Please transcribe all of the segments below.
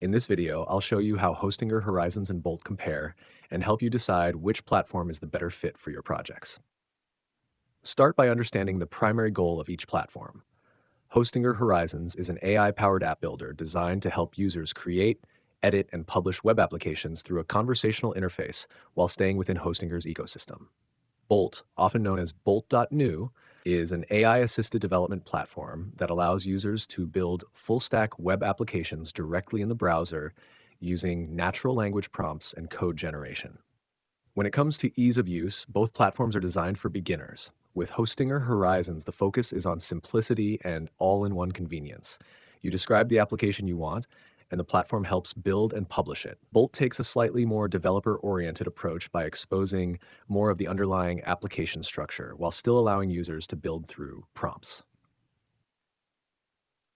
In this video, I'll show you how Hostinger Horizons and Bolt compare and help you decide which platform is the better fit for your projects. Start by understanding the primary goal of each platform. Hostinger Horizons is an AI-powered app builder designed to help users create, edit, and publish web applications through a conversational interface while staying within Hostinger's ecosystem. Bolt, often known as Bolt.new, is an AI-assisted development platform that allows users to build full-stack web applications directly in the browser using natural language prompts and code generation. When it comes to ease of use, both platforms are designed for beginners. With Hostinger Horizons, the focus is on simplicity and all-in-one convenience. You describe the application you want, and the platform helps build and publish it. Bolt takes a slightly more developer-oriented approach by exposing more of the underlying application structure while still allowing users to build through prompts.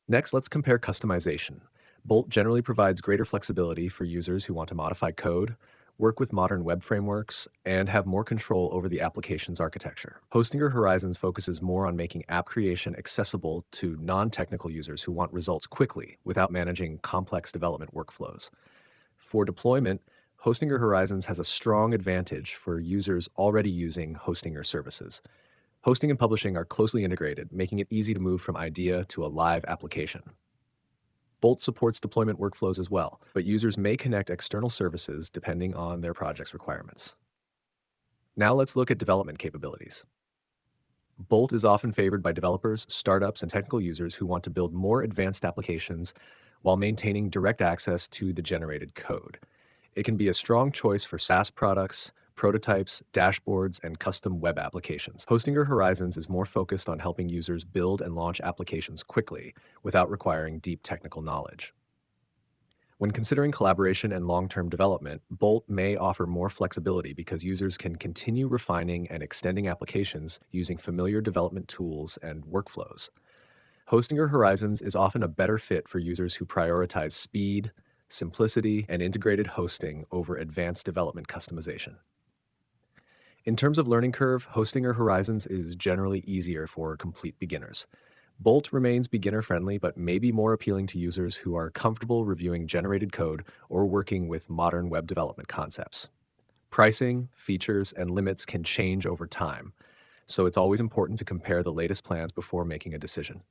Next, let's compare customization. Bolt generally provides greater flexibility for users who want to modify code, work with modern web frameworks, and have more control over the application's architecture. Hostinger Horizons focuses more on making app creation accessible to non-technical users who want results quickly without managing complex development workflows. For deployment, Hostinger Horizons has a strong advantage for users already using Hostinger services. Hosting and publishing are closely integrated, making it easy to move from idea to a live application. Bolt supports deployment workflows as well, but users may connect external services depending on their project's requirements. Now let's look at development capabilities. Bolt is often favored by developers, startups, and technical users who want to build more advanced applications while maintaining direct access to the generated code. It can be a strong choice for SaaS products, prototypes, dashboards, and custom web applications. Hostinger Horizons is more focused on helping users build and launch applications quickly without requiring deep technical knowledge. When considering collaboration and long-term development, Bolt may offer more flexibility because users can continue refining and extending applications using familiar development tools and workflows. Hostinger Horizons is often a better fit for users who prioritize speed, simplicity, and integrated hosting over advanced development customization. In terms of learning curve, Hostinger Horizons is generally easier for complete beginners. Bolt remains beginner-friendly but may be more appealing to users who are comfortable reviewing generated code or working with modern web development concepts. Pricing, features, and limits can change over time, so it's always important to compare the latest plans before making a decision.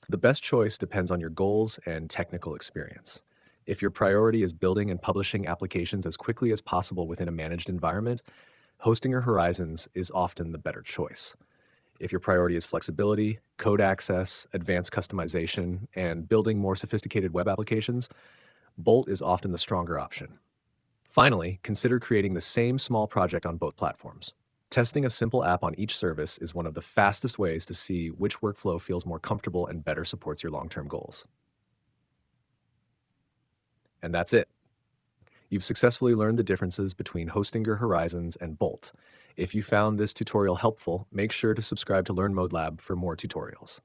The best choice depends on your goals and technical experience. If your priority is building and publishing applications as quickly as possible within a managed environment, Hostinger Horizons is often the better choice. If your priority is flexibility, code access, advanced customization, and building more sophisticated web applications, Bolt is often the stronger option. Finally, consider creating the same small project on both platforms. Testing a simple app on each service is one of the fastest ways to see which workflow feels more comfortable and better supports your long-term goals. And that's it. You've successfully learned the differences between Hostinger Horizons and Bolt. If you found this tutorial helpful, make sure to subscribe to Learn ModeLab for more tutorials.